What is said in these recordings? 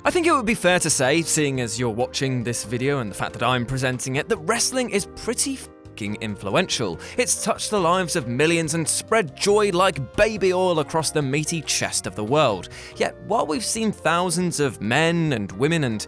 I think it would be fair to say, seeing as you're watching this video and the fact that I'm presenting it, that wrestling is pretty f***ing influential. It's touched the lives of millions and spread joy like baby oil across the meaty chest of the world. Yet, while we've seen thousands of men and women and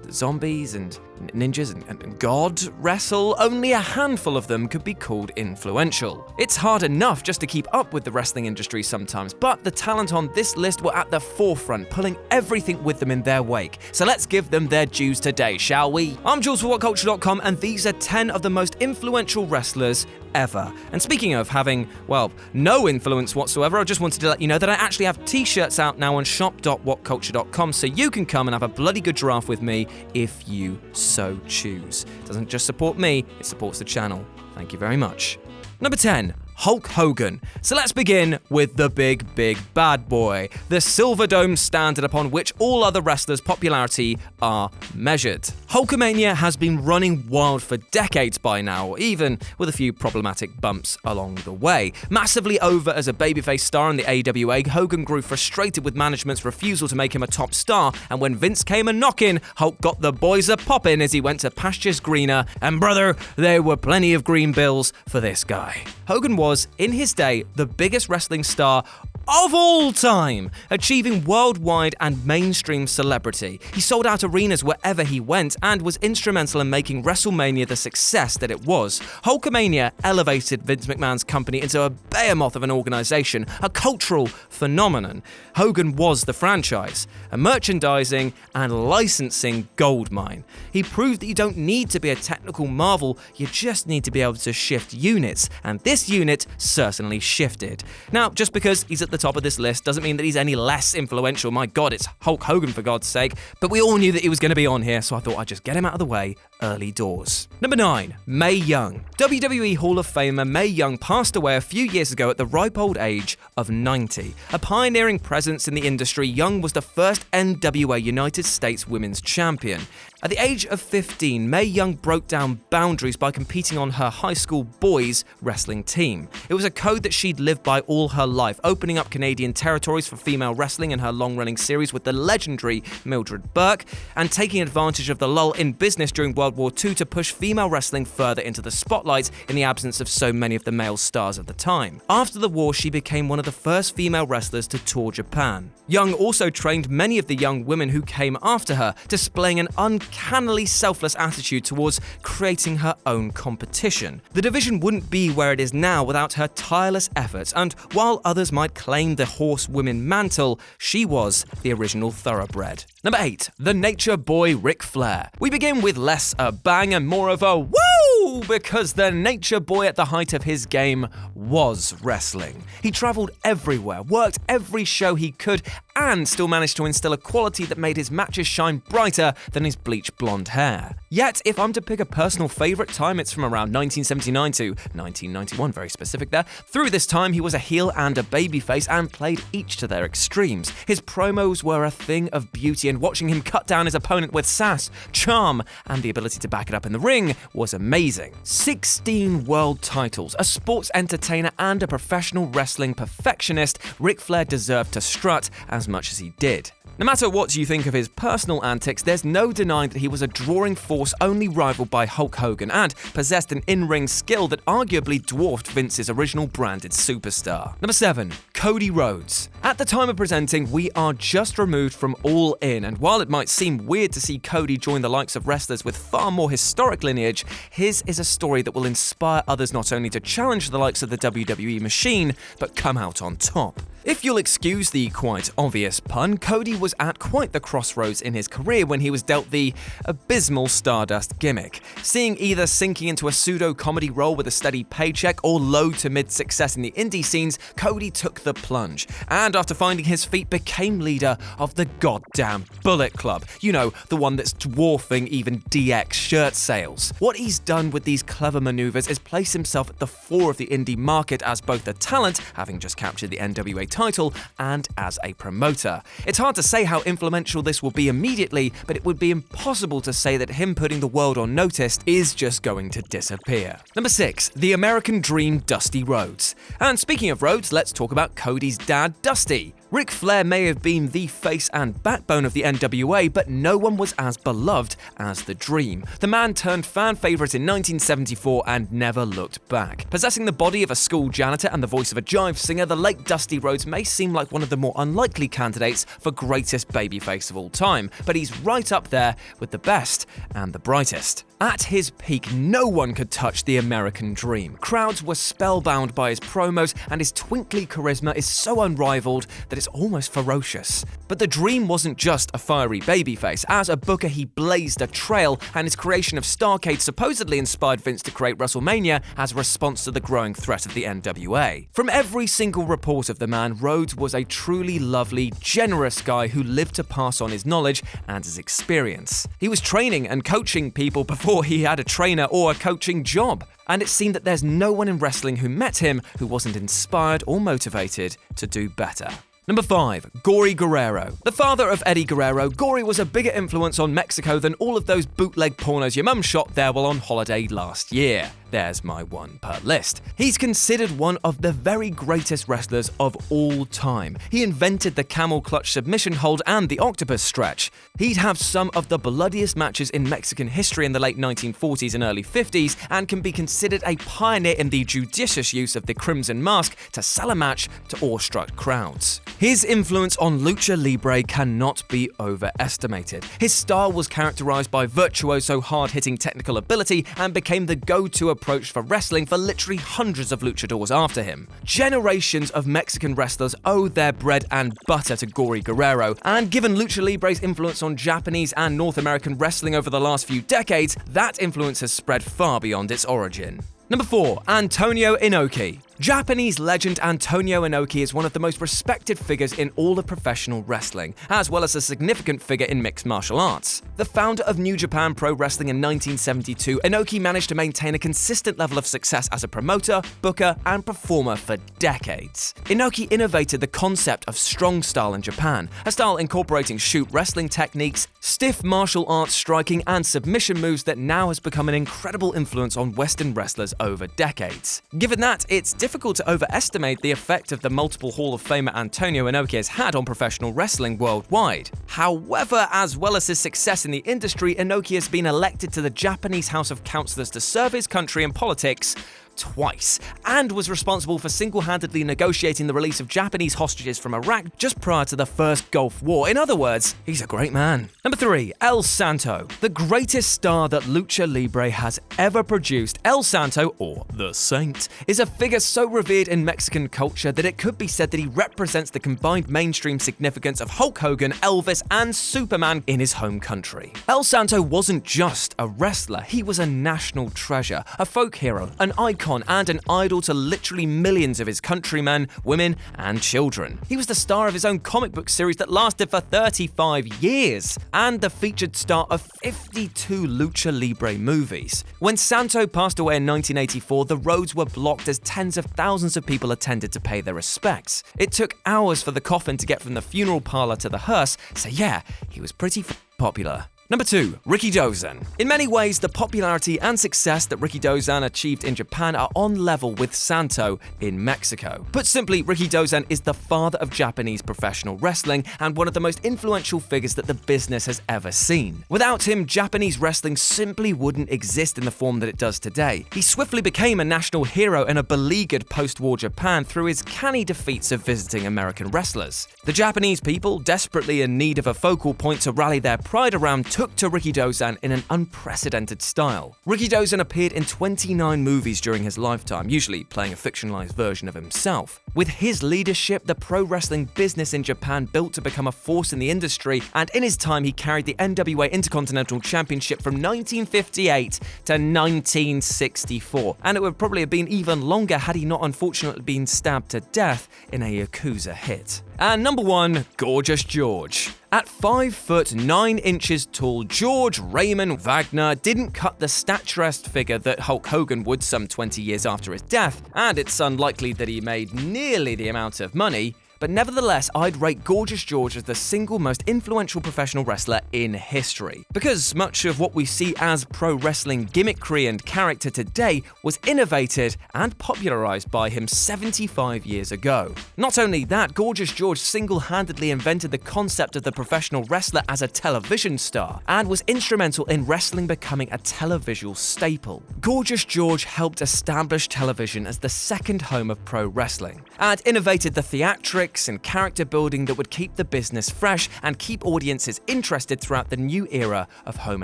zombies and ninjas and God wrestle, only a handful of them could be called influential. It's hard enough just to keep up with the wrestling industry sometimes, but the talent on this list were at the forefront, pulling everything with them in their wake. So let's give them their dues today, shall we? I'm Jules for WhatCulture.com, and these are 10 of the most influential wrestlers ever. And speaking of having, well, no influence whatsoever, I just wanted to let you know that I actually have t-shirts out now on shop.whatculture.com, so you can come and have a bloody good giraffe with me if you so choose. It doesn't just support me, it supports the channel. Thank you very much. Number 10. Hulk Hogan. So let's begin with the big bad boy, the Silver Dome standard upon which all other wrestlers' popularity are measured. Hulkamania has been running wild for decades by now, even with a few problematic bumps along the way. Massively over as a babyface star in the AWA, Hogan grew frustrated with management's refusal to make him a top star, and when Vince came a knockin', Hulk got the boys a poppin' as he went to pastures greener, and brother, there were plenty of green bills for this guy. Hogan was, in his day, the biggest wrestling star of all time, achieving worldwide and mainstream celebrity. He sold out arenas wherever he went and was instrumental in making WrestleMania the success that it was. Hulkamania elevated Vince McMahon's company into a behemoth of an organization, a cultural phenomenon. Hogan was the franchise, a merchandising and licensing goldmine. He proved that you don't need to be a technical marvel, you just need to be able to shift units, and this unit certainly shifted. Now, just because he's at the top of this list doesn't mean that he's any less influential. My God, it's Hulk Hogan for God's sake. But we all knew that he was going to be on here, so I thought I'd just get him out of the way early doors. Number 9. Mae Young. WWE Hall of Famer Mae Young passed away a few years ago at the ripe old age of 90. A pioneering presence in the industry, Young was the first NWA United States Women's Champion. At the age of 15, Mae Young broke down boundaries by competing on her high school boys wrestling team. It was a code that she'd lived by all her life, opening up Canadian territories for female wrestling in her long-running series with the legendary Mildred Burke, and taking advantage of the lull in business during World War II to push female wrestling further into the spotlight in the absence of so many of the male stars of the time. After the war, she became one of the first female wrestlers to tour Japan. Young also trained many of the young women who came after her, displaying an uncannily selfless attitude towards creating her own competition. The division wouldn't be where it is now without her tireless efforts, and while others might claim the horsewomen mantle, she was the original thoroughbred. Number 8. The Nature Boy Ric Flair. We begin with less a bang and more of a woo, because the Nature Boy at the height of his game was wrestling. He traveled everywhere, worked every show he could, and still managed to instill a quality that made his matches shine brighter than his bleached blonde hair. Yet, if I'm to pick a personal favourite time, it's from around 1979 to 1991, very specific there. Through this time, he was a heel and a babyface and played each to their extremes. His promos were a thing of beauty, and watching him cut down his opponent with sass, charm, and the ability to back it up in the ring was amazing. 16 world titles, a sports entertainer and a professional wrestling perfectionist, Ric Flair deserved to strut as much as he did. No matter what you think of his personal antics, there's no denying that he was a drawing force only rivaled by Hulk Hogan and possessed an in-ring skill that arguably dwarfed Vince's original branded superstar. Number 7. Cody Rhodes. At the time of presenting, we are just removed from All In, and while it might seem weird to see Cody join the likes of wrestlers with far more historic lineage, his is a story that will inspire others not only to challenge the likes of the WWE machine, but come out on top. If you'll excuse the quite obvious pun, Cody was at quite the crossroads in his career when he was dealt the abysmal Stardust gimmick. Seeing either sinking into a pseudo-comedy role with a steady paycheck or low to mid-success in the indie scenes, Cody took the plunge, and after finding his feet became leader of the goddamn Bullet Club. You know, the one that's dwarfing even DX shirt sales. What he's done with these clever maneuvers is place himself at the fore of the indie market as both a talent, having just captured the NWA title and as a promoter. It's hard to say how influential this will be immediately, but it would be impossible to say that him putting the world on notice is just going to disappear. Number 6, the American Dream, Dusty Rhodes. And speaking of Rhodes, let's talk about Cody's dad, Dusty. Ric Flair may have been the face and backbone of the NWA, but no one was as beloved as the Dream. The man turned fan favorite in 1974 and never looked back. Possessing the body of a school janitor and the voice of a jive singer, the late Dusty Rhodes may seem like one of the more unlikely candidates for greatest babyface of all time, but he's right up there with the best and the brightest. At his peak, no one could touch the American Dream. Crowds were spellbound by his promos, and his twinkly charisma is so unrivaled that it's almost ferocious. But the Dream wasn't just a fiery babyface. As a booker, he blazed a trail, and his creation of Starrcade supposedly inspired Vince to create WrestleMania as a response to the growing threat of the NWA. From every single report of the man, Rhodes was a truly lovely, generous guy who lived to pass on his knowledge and his experience. He was training and coaching people before he had a trainer or a coaching job. And it seemed that there's no one in wrestling who met him who wasn't inspired or motivated to do better. Number 5, Gory Guerrero. The father of Eddie Guerrero, Gory was a bigger influence on Mexico than all of those bootleg pornos your mum shot there while on holiday last year. There's my one per list. He's considered one of the very greatest wrestlers of all time. He invented the camel clutch submission hold and the octopus stretch. He'd have some of the bloodiest matches in Mexican history in the late 1940s and early 50s, and can be considered a pioneer in the judicious use of the crimson mask to sell a match to awestruck crowds. His influence on lucha libre cannot be overestimated. His style was characterized by virtuoso, hard-hitting technical ability and became the go-to approach for wrestling for literally hundreds of luchadors after him. Generations of Mexican wrestlers owe their bread and butter to Gory Guerrero, and given lucha libre's influence on Japanese and North American wrestling over the last few decades, that influence has spread far beyond its origin. Number 4, Antonio Inoki. Japanese legend Antonio Inoki is one of the most respected figures in all of professional wrestling, as well as a significant figure in mixed martial arts. The founder of New Japan Pro Wrestling in 1972, Inoki managed to maintain a consistent level of success as a promoter, booker, and performer for decades. Inoki innovated the concept of strong style in Japan, a style incorporating shoot wrestling techniques, stiff martial arts striking, and submission moves that now has become an incredible influence on Western wrestlers over decades. Given that, it's difficult to overestimate the effect of the multiple Hall of Famer Antonio Inoki has had on professional wrestling worldwide. However, as well as his success in the industry, Inoki has been elected to the Japanese House of Councillors to serve his country in politics twice, and was responsible for single-handedly negotiating the release of Japanese hostages from Iraq just prior to the First Gulf War. In other words, he's a great man. Number 3, El Santo. The greatest star that Lucha Libre has ever produced, El Santo, or the Saint, is a figure so revered in Mexican culture that it could be said that he represents the combined mainstream significance of Hulk Hogan, Elvis, and Superman in his home country. El Santo wasn't just a wrestler, he was a national treasure, a folk hero, an icon, and an idol to literally millions of his countrymen, women, and children. He was the star of his own comic book series that lasted for 35 years, and the featured star of 52 Lucha Libre movies. When Santo passed away in 1984, the roads were blocked as tens of thousands of people attended to pay their respects. It took hours for the coffin to get from the funeral parlor to the hearse, so yeah, he was pretty popular. Number 2, Rikidozan. In many ways, the popularity and success that Rikidozan achieved in Japan are on level with Santo in Mexico. Put simply, Rikidozan is the father of Japanese professional wrestling and one of the most influential figures that the business has ever seen. Without him, Japanese wrestling simply wouldn't exist in the form that it does today. He swiftly became a national hero in a beleaguered post-war Japan through his canny defeats of visiting American wrestlers. The Japanese people, desperately in need of a focal point to rally their pride around, took to Rikidozan in an unprecedented style. Rikidozan appeared in 29 movies during his lifetime, usually playing a fictionalized version of himself. With his leadership, the pro wrestling business in Japan built to become a force in the industry, and in his time he carried the NWA Intercontinental Championship from 1958 to 1964, and it would probably have been even longer had he not unfortunately been stabbed to death in a Yakuza hit. And number 1, Gorgeous George. At 5'9" tall, George Raymond Wagner didn't cut the statuesque figure that Hulk Hogan would some 20 years after his death, and it's unlikely that he made nearly the amount of money But nevertheless, I'd rate Gorgeous George as the single most influential professional wrestler in history. Because much of what we see as pro wrestling gimmickry and character today was innovated and popularized by him 75 years ago. Not only that, Gorgeous George single-handedly invented the concept of the professional wrestler as a television star and was instrumental in wrestling becoming a televisual staple. Gorgeous George helped establish television as the second home of pro wrestling and innovated the theatrics and character building that would keep the business fresh and keep audiences interested throughout the new era of home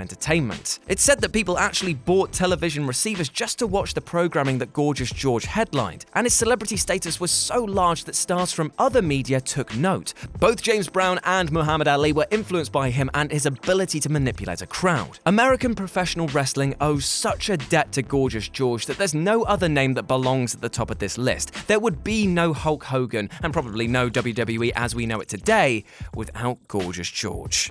entertainment. It's said that people actually bought television receivers just to watch the programming that Gorgeous George headlined, and his celebrity status was so large that stars from other media took note. Both James Brown and Muhammad Ali were influenced by him and his ability to manipulate a crowd. American professional wrestling owes such a debt to Gorgeous George that there's no other name that belongs at the top of this list. There would be no Hulk Hogan and probably no WWE as we know it today without Gorgeous George.